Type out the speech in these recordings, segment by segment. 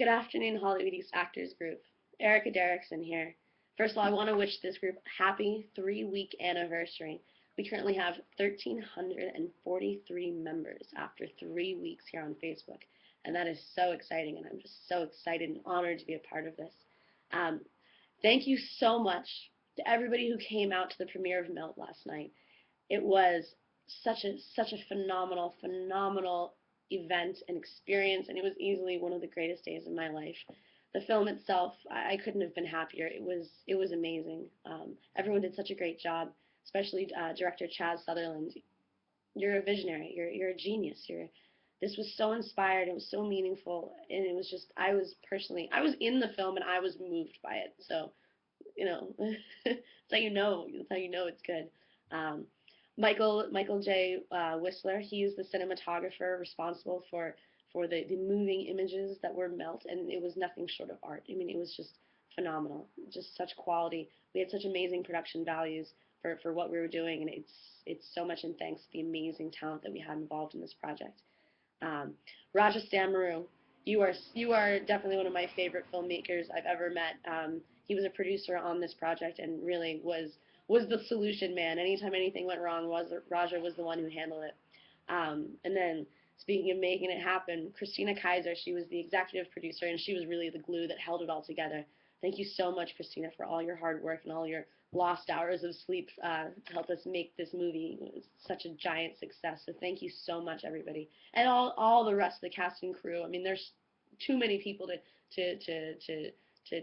Good afternoon, Hollywood East Actors Group. Erica Derrickson here. First of all, I want to wish this group a happy 3-week anniversary. We currently have 1,343 members after 3 weeks here on Facebook, and that is so exciting, and I'm just so excited and honored to be a part of this. Um, Thank you so much to everybody who came out to the premiere of Melt last night. It was such a phenomenal event and experience, and it was easily one of the greatest days of my life. The film itself, I couldn't have been happier. It was amazing. Everyone did such a great job, especially director Chaz Sutherland. You're a visionary. You're a genius. This was so inspired. It was so meaningful, and it was just I was in the film and I was moved by it. So that's how you know it's good. Um, Michael J. Whistler, he is the cinematographer responsible for the moving images that were Melt, and it was nothing short of art. I mean, it was just phenomenal, just such quality. We had such amazing production values for what we were doing, and it's so much in thanks to the amazing talent that we had involved in this project. Um, Raja Samaru, you are definitely one of my favorite filmmakers I've ever met. He was a producer on this project and really was the solution man. Anytime anything went wrong, Raja was the one who handled it. And then speaking of making it happen, Christina Kaiser, she was the executive producer, and she was really the glue that held it all together. Thank you so much, Christina, for all your hard work and all your lost hours of sleep to help us make this movie. It was such a giant success. So thank you so much, everybody, and all the rest of the cast and crew. I mean, there's too many people to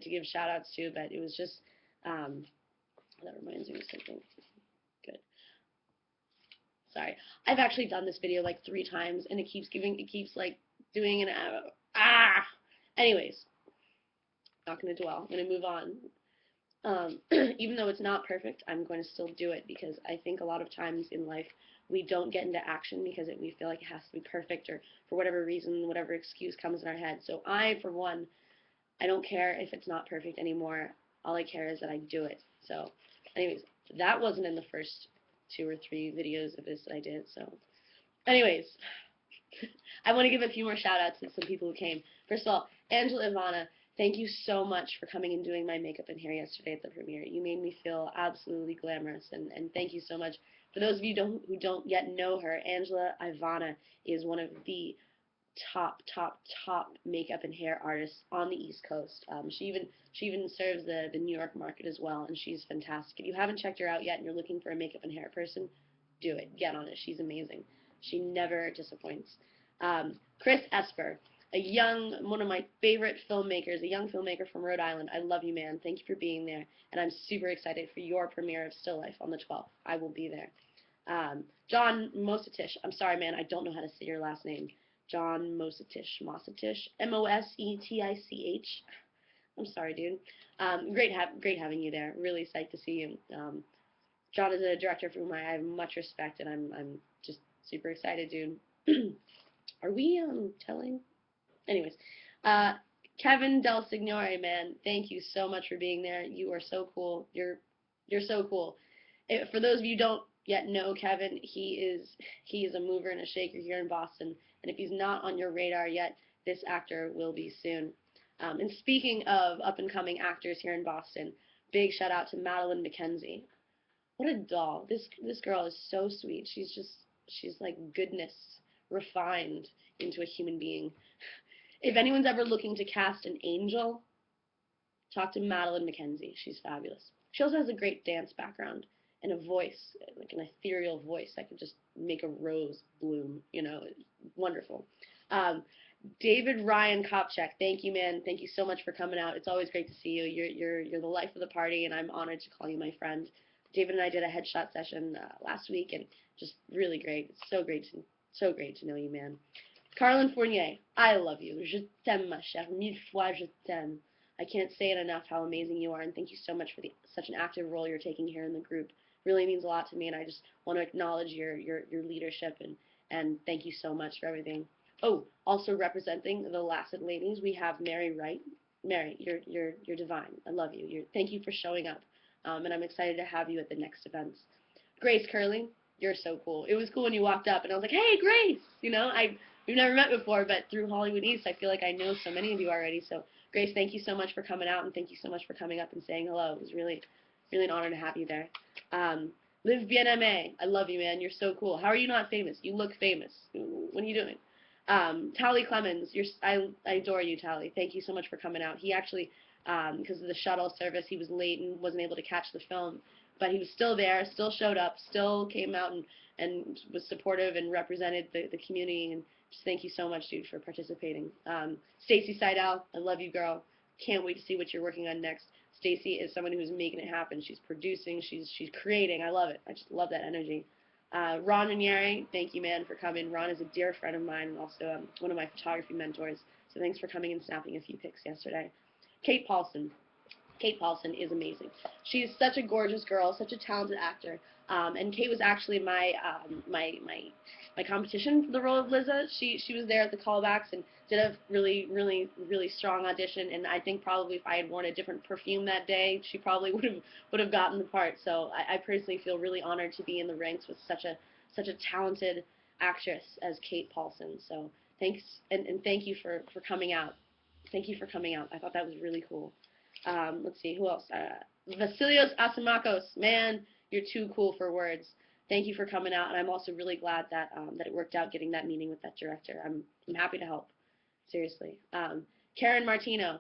give shout outs to, but it was just that reminds me of something good. Sorry, I've actually done this video like 3 times, and it keeps like doing an ah. Anyways, not gonna dwell. I'm gonna move on. Even though it's not perfect, I'm going to still do it because I think a lot of times in life we don't get into action because we feel like it has to be perfect, or for whatever reason, whatever excuse comes in our head. So for one, I don't care if it's not perfect anymore. All I care is that I do it. So anyways, that wasn't in the first 2 or 3 videos of this that I did. So anyways, I want to give a few more shout outs to some people who came. First of all, Angela Ivana, thank you so much for coming and doing my makeup and hair yesterday at the premiere. You made me feel absolutely glamorous, and thank you so much. For those of you who don't yet know her, Angela Ivana is one of the top makeup and hair artists on the East Coast. She even serves the New York market as well, and she's fantastic. If you haven't checked her out yet and you're looking for a makeup and hair person, do it. Get on it. She's amazing. She never disappoints. Chris Esper, one of my favorite filmmakers, a young filmmaker from Rhode Island. I love you, man. Thank you for being there, and I'm super excited for your premiere of Still Life on the 12th. I will be there. John Mosetish, I'm sorry, man, I don't know how to say your last name. John Mosetish, Mosetich. I'm sorry, dude. Great having you there. Really psyched to see you. John is a director for whom I have much respect, and I'm just super excited, dude. Are we telling? Anyways, Kevin Del Signore, man, thank you so much for being there. You are so cool. You're so cool. For those of you who don't yet know Kevin, he is a mover and a shaker here in Boston. And if he's not on your radar yet, this actor will be soon. And speaking of up-and-coming actors here in Boston, big shout out to Madeline McKenzie. What a doll. This girl is so sweet. She's like goodness refined into a human being. If anyone's ever looking to cast an angel, talk to Madeline McKenzie. She's fabulous. She also has a great dance background and a voice, like an ethereal voice that could just make a rose bloom. Wonderful. David Ryan Kopchak, thank you, man. Thank you so much for coming out. It's always great to see you. You're the life of the party, and I'm honored to call you my friend. David and I did a headshot session last week, and just really great. It's so great to know you, man. Carlin Fournier, I love you. Je t'aime, ma chère. 1000 fois je t'aime. I can't say it enough how amazing you are, and thank you so much for such an active role you're taking here in the group. Really means a lot to me, and I just want to acknowledge your leadership, and thank you so much for everything. Oh, also representing the Lasset ladies, we have Mary Wright. Mary, you're divine. I love you. Thank you for showing up, and I'm excited to have you at the next events. Grace Curling, you're so cool. It was cool when you walked up, and I was like, hey, Grace! we've never met before, but through Hollywood East, I feel like I know so many of you already. So Grace, thank you so much for coming out, and thank you so much for coming up and saying hello. It was really, really an honor to have you there. Live bien aimé. I love you, man. You're so cool. How are you not famous? You look famous. What are you doing? Tally Clemens, I adore you, Tally. Thank you so much for coming out. He actually, because of the shuttle service, he was late and wasn't able to catch the film, but he was still there, still showed up, still came out and was supportive and represented the community. And just thank you so much, dude, for participating. Stacy Seidel, I love you, girl. Can't wait to see what you're working on next. Stacy is someone who's making it happen. She's producing, she's creating. I love it. I just love that energy. Ron Ranieri, thank you, man, for coming. Ron is a dear friend of mine and also one of my photography mentors. So thanks for coming and snapping a few pics yesterday. Kate Paulson. Kate Paulson is amazing. She's such a gorgeous girl, such a talented actor. And Kate was actually my competition for the role of Liza. She was there at the callbacks and did a really strong audition. And I think probably if I had worn a different perfume that day, she probably would have gotten the part. So I personally feel really honored to be in the ranks with such a talented actress as Kate Paulson. So thanks and thank you for coming out. Thank you for coming out. I thought that was really cool. Let's see, who else? Vasilios Asimakos, man, you're too cool for words. Thank you for coming out, and I'm also really glad that that it worked out getting that meeting with that director. I'm happy to help, seriously. Karen Martino,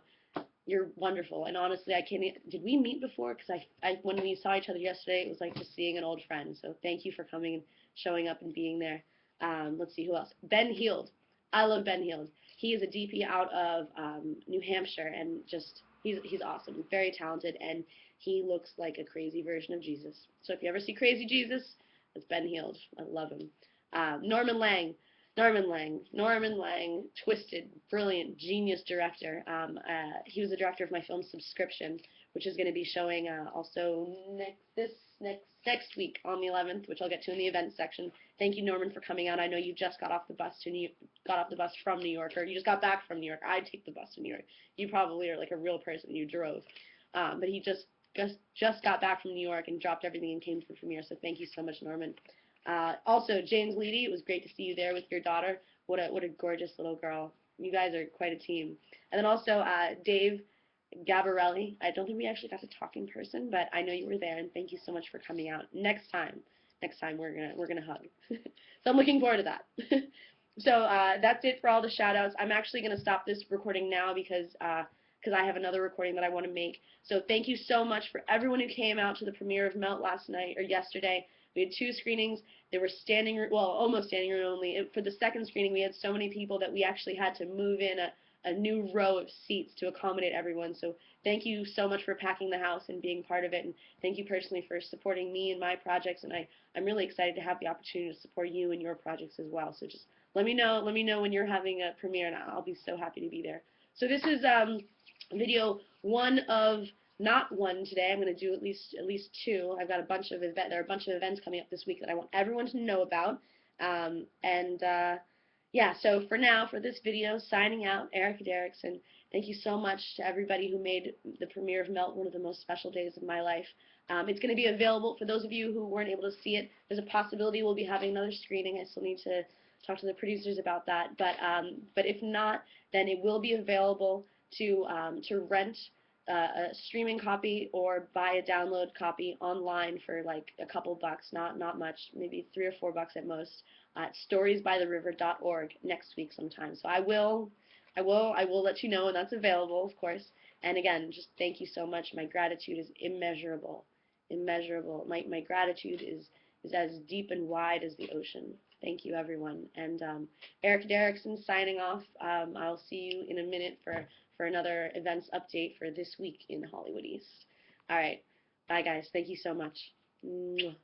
you're wonderful, and honestly, I can't. Did we meet before? Because when we saw each other yesterday, it was like just seeing an old friend. So thank you for coming and showing up and being there. Let's see, who else? Ben Heald. I love Ben Heald. He is a DP out of New Hampshire, and just he's awesome, very talented, and he looks like a crazy version of Jesus. So if you ever see Crazy Jesus, that's Ben Heald. I love him. Norman Lang, twisted, brilliant, genius director. He was the director of my film Subscription, which is going to be showing also next week on the 11th, which I'll get to in the events section. Thank you, Norman, for coming out. I know you just got off the bus from New York, or you just got back from New York. I take the bus to New York. You probably are like a real person. You drove, but he just got back from New York and dropped everything and came to the premiere. So thank you so much, Norman. Also, James Leedy, it was great to see you there with your daughter. What a gorgeous little girl. You guys are quite a team. And then also Dave Gabarelli. I don't think we actually got to talk in person, but I know you were there, and thank you so much for coming out. Next time we're gonna hug. So I'm looking forward to that. So that's it for all the shout outs. I'm actually gonna stop this recording now because I have another recording that I want to make. So thank you so much for everyone who came out to the premiere of Melt last night or yesterday. We had 2 screenings. They were almost standing room only. For the second screening, we had so many people that we actually had to move in a new row of seats to accommodate everyone. So thank you so much for packing the house and being part of it. And thank you personally for supporting me and my projects. And I'm really excited to have the opportunity to support you and your projects as well. So just let me know when you're having a premiere, and I'll be so happy to be there. So this is video 1 of not 1 today. I'm going to do at least 2. I've got there are a bunch of events coming up this week that I want everyone to know about. Yeah, so for now, for this video, signing out, Erica Derrickson. Thank you so much to everybody who made the premiere of Melt one of the most special days of my life. It's going to be available for those of you who weren't able to see it. There's a possibility we'll be having another screening. I still need to talk to the producers about that. But if not, then it will be available to rent a streaming copy or buy a download copy online for like a couple bucks, not much, maybe $3 or $4 at most, at storiesbytheriver.org next week sometime. So I will let you know when that's available, of course. And again, just thank you so much. My gratitude is immeasurable. My gratitude is as deep and wide as the ocean. Thank you, everyone. And Eric Derrickson signing off. I'll see you in a minute for another events update for this week in Hollywood East. All right. Bye, guys. Thank you so much. Mwah.